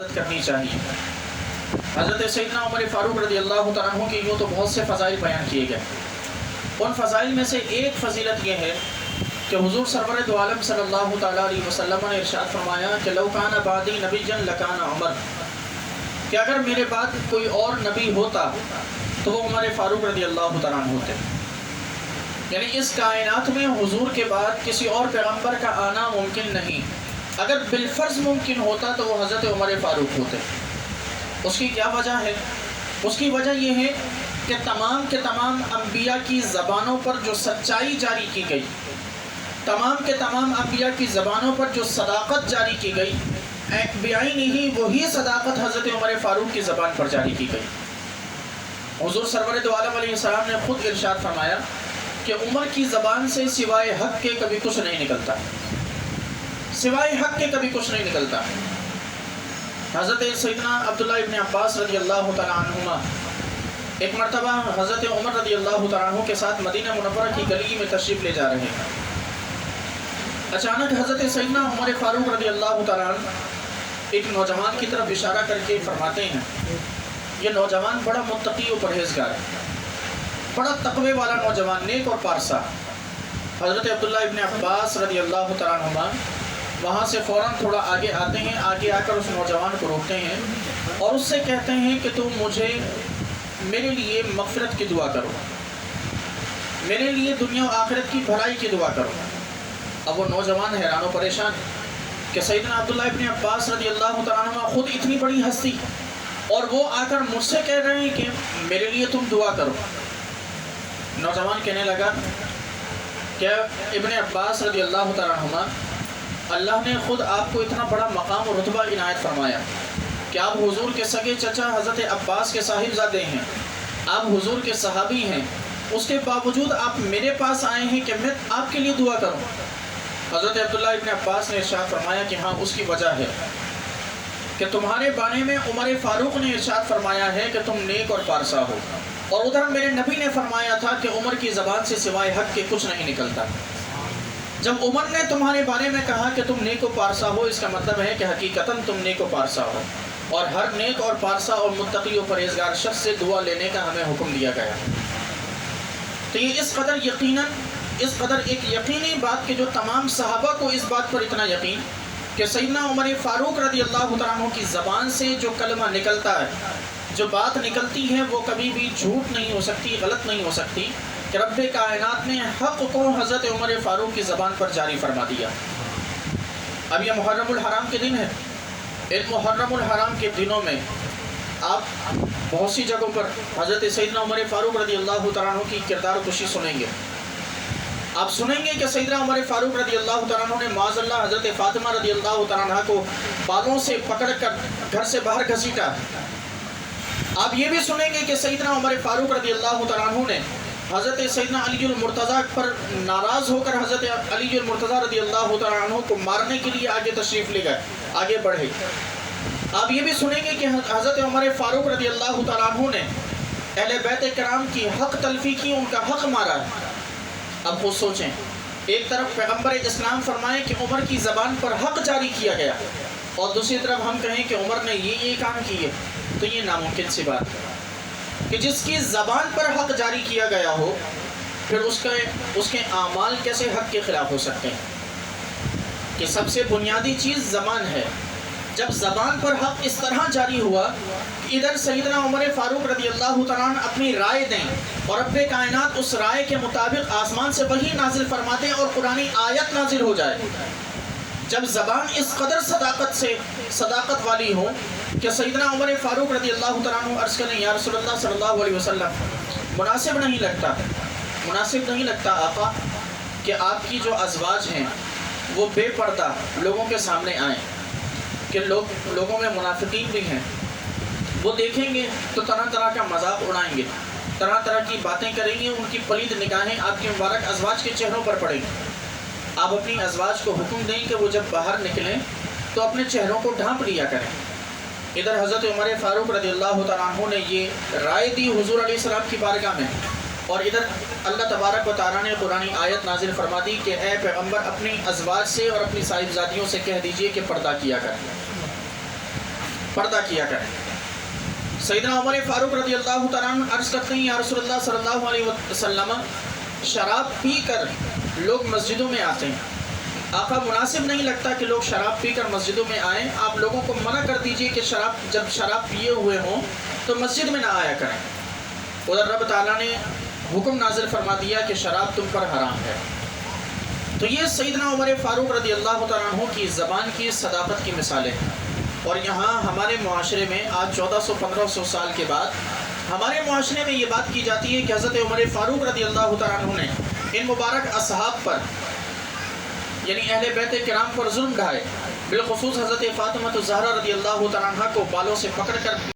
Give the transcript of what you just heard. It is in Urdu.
کرنی چاہیے۔ حضرت سیدنا عمر فاروق رضی اللہ تعالیٰ عنہ کے یوں تو بہت سے فضائل بیان کیے گئے، ان فضائل میں سے ایک فضیلت یہ ہے کہ حضور سرور دو عالم صلی اللہ تعالیٰ علیہ وسلم نے ارشاد فرمایا کہ لو کان بعدی نبی لکان عمر، کہ اگر میرے بعد کوئی اور نبی ہوتا تو وہ عمر فاروق رضی اللہ تعالیٰ عنہ ہوتے۔ یعنی اس کائنات میں حضور کے بعد کسی اور پیغمبر کا آنا ممکن نہیں، اگر بالفرض ممکن ہوتا تو وہ حضرت عمر فاروق ہوتے۔ اس کی کیا وجہ ہے؟ اس کی وجہ یہ ہے کہ تمام کے تمام انبیاء کی زبانوں پر جو سچائی جاری کی گئی، تمام کے تمام انبیاء کی زبانوں پر جو صداقت جاری کی گئی، بیائی نہیں وہی صداقت حضرت عمر فاروق کی زبان پر جاری کی گئی۔ حضور سرور دو عالم علیہ السلام نے خود ارشاد فرمایا کہ عمر کی زبان سے سوائے حق کے کبھی کچھ نہیں نکلتا، سوائے حق کے کبھی کچھ نہیں نکلتا۔ حضرت سیدنا عبداللہ ابن عباس رضی اللہ تعالیٰ عنہما ایک مرتبہ حضرت عمر رضی اللہ تعالیٰ عنہ کے ساتھ مدینہ منورہ کی گلی میں تشریف لے جا رہے ہیں۔ اچانک حضرت سیدنا عمر فاروق رضی اللہ تعالیٰ عنہ ایک نوجوان کی طرف اشارہ کر کے فرماتے ہیں، یہ نوجوان بڑا متقی و پرہیزگار ہے، بڑا تقوی والا نوجوان، نیک اور پارسا۔ حضرت عبداللہ ابن عباس رضی اللہ تعالیٰ عنہ وہاں سے فوراً تھوڑا آگے آتے ہیں، آگے آ کر اس نوجوان کو روکتے ہیں اور اس سے کہتے ہیں کہ تم مجھے میرے لیے مغفرت کی دعا کرو، میرے لیے دنیا و آخرت کی بھلائی کی دعا کرو۔ اب وہ نوجوان حیران و پریشان کہ سیدنا عبداللہ ابن عباس رضی اللہ تعالیٰ عنہ خود اتنی بڑی ہستی اور وہ آ کر مجھ سے کہہ رہے ہیں کہ میرے لیے تم دعا کرو۔ نوجوان کہنے لگا کہ ابن عباس رضی اللہ تعالیٰ عنہ، اللہ نے خود آپ کو اتنا بڑا مقام و رتبہ عنایت فرمایا کہ آپ حضور کے سگے چچا حضرت عباس کے صاحبزادے ہیں، آپ حضور کے صحابی ہیں، اس کے باوجود آپ میرے پاس آئے ہیں کہ میں آپ کے لیے دعا کروں۔ حضرت عبداللہ ابن عباس نے ارشاد فرمایا کہ ہاں، اس کی وجہ ہے کہ تمہارے بارے میں عمر فاروق نے ارشاد فرمایا ہے کہ تم نیک اور پارسا ہو، اور ادھر میرے نبی نے فرمایا تھا کہ عمر کی زبان سے سوائے حق کے کچھ نہیں نکلتا۔ جب عمر نے تمہارے بارے میں کہا کہ تم نیک و پارسا ہو، اس کا مطلب ہے کہ حقیقتاً تم نیک و پارسا ہو، اور ہر نیک اور پارسا اور متقی و پرہیزگار شخص سے دعا لینے کا ہمیں حکم دیا گیا۔ تو یہ اس قدر ایک یقینی بات کہ جو تمام صحابہ کو اس بات پر اتنا یقین کہ سیدنا عمر فاروق رضی اللہ تعالیٰ عنہ کی زبان سے جو کلمہ نکلتا ہے، جو بات نکلتی ہے، وہ کبھی بھی جھوٹ نہیں ہو سکتی، غلط نہیں ہو سکتی، کہ رب کائنات نے حق کو حضرت عمر فاروق کی زبان پر جاری فرما دیا۔ اب یہ محرم الحرام کے دن ہے، ان محرم الحرام کے دنوں میں آپ بہت سی جگہوں پر حضرت سیدنا عمر فاروق رضی اللہ تعالیٰ عنہ کی کردار کشی سنیں گے۔ آپ سنیں گے کہ سیدنا عمر فاروق رضی اللہ تعالیٰ عنہ نے معاذ اللہ حضرت فاطمہ رضی اللہ تعالیٰ عنہ کو بالوں سے پکڑ کر گھر سے باہر گھسیٹا۔ آپ یہ بھی سنیں گے کہ سیدنا عمر فاروق رضی اللہ تعالیٰ عنہ نے حضرت سیدنا علی المرتضیٰ پر ناراض ہو کر حضرت علی المرتضیٰ رضی اللہ تعالیٰ عنہ کو مارنے کے لیے آگے تشریف لے گئے، آگے بڑھے۔ آپ یہ بھی سنیں گے کہ حضرت عمر فاروق رضی اللہ تعالیٰ عنہ نے اہل بیت کرام کی حق تلفی کی، ان کا حق مارا ہے۔ اب خود سوچیں، ایک طرف پیغمبر اسلام فرمائے کہ عمر کی زبان پر حق جاری کیا گیا، اور دوسری طرف ہم کہیں کہ عمر نے یہ کام کیے، تو یہ ناممکن سی بات ہے کہ جس کی زبان پر حق جاری کیا گیا ہو، پھر اس کے اعمال کیسے حق کے خلاف ہو سکتے ہیں؟ کہ سب سے بنیادی چیز زبان ہے۔ جب زبان پر حق اس طرح جاری ہوا کہ ادھر سیدنا عمر فاروق رضی اللہ تعالیٰ عنہ اپنی رائے دیں اور رب کائنات اس رائے کے مطابق آسمان سے وحی نازل فرما دیں اور قرآنی آیت نازل ہو جائے، جب زبان اس قدر صداقت والی ہو کہ سیدنا عمر فاروق رضی اللہ تعالیٰ عنہ عرض کریں، یا رسول اللہ صلی اللہ علیہ وسلم، مناسب نہیں لگتا آقا کہ آپ کی جو ازواج ہیں وہ بے پردہ لوگوں کے سامنے آئیں، کہ لوگوں میں منافقین بھی ہیں، وہ دیکھیں گے تو طرح طرح کا مذاق اڑائیں گے، طرح طرح کی باتیں کریں گے، ان کی پلید نگاہیں آپ کی مبارک ازواج کے چہروں پر پڑیں گی۔ آپ اپنی ازواج کو حکم دیں کہ وہ جب باہر نکلیں تو اپنے چہروں کو ڈھانپ لیا کریں۔ ادھر حضرت عمر فاروق رضی اللہ تعالیٰ عنہ نے یہ رائے دی حضور علیہ السلام کی بارگاہ میں، اور ادھر اللہ تبارک و تعالیٰ نے قرآنی آیت نازل فرما دی کہ اے پیغمبر اپنی ازواج سے اور اپنی صاحبزادیوں سے کہہ دیجئے کہ پردہ کیا کریں۔ پردہ کیا کریں۔ سیدنا عمر فاروق رضی اللہ تعالیٰ عنہ عرض کرتے ہیں یا رسول اللہ صلی اللہ علیہ وسلم شراب پی کر لوگ مسجدوں میں آتے ہیں، آقا مناسب نہیں لگتا کہ لوگ شراب پی کر مسجدوں میں آئیں، آپ لوگوں کو منع کر دیجئے کہ جب شراب پیے ہوئے ہوں تو مسجد میں نہ آیا کریں۔ ادھر رب تعالیٰ نے حکم نازل فرما دیا کہ شراب تم پر حرام ہے۔ تو یہ سیدنا عمر فاروق رضی اللہ تعالیٰ عنہ کی زبان کی صداقت کی مثالیں ہیں۔ اور یہاں ہمارے معاشرے میں آج 1400-1500 سال کے بعد ہمارے معاشرے میں یہ بات کی جاتی ہے کہ حضرت عمر فاروق رضی اللہ تعالیٰ عنہ نے ان مبارک اصحاب پر یعنی اہل بیت کرام پر ظلم ڈھائے، بالخصوص حضرت فاطمہ الزہرا رضی اللہ تعالیٰ عنہ کو بالوں سے پکڑ کر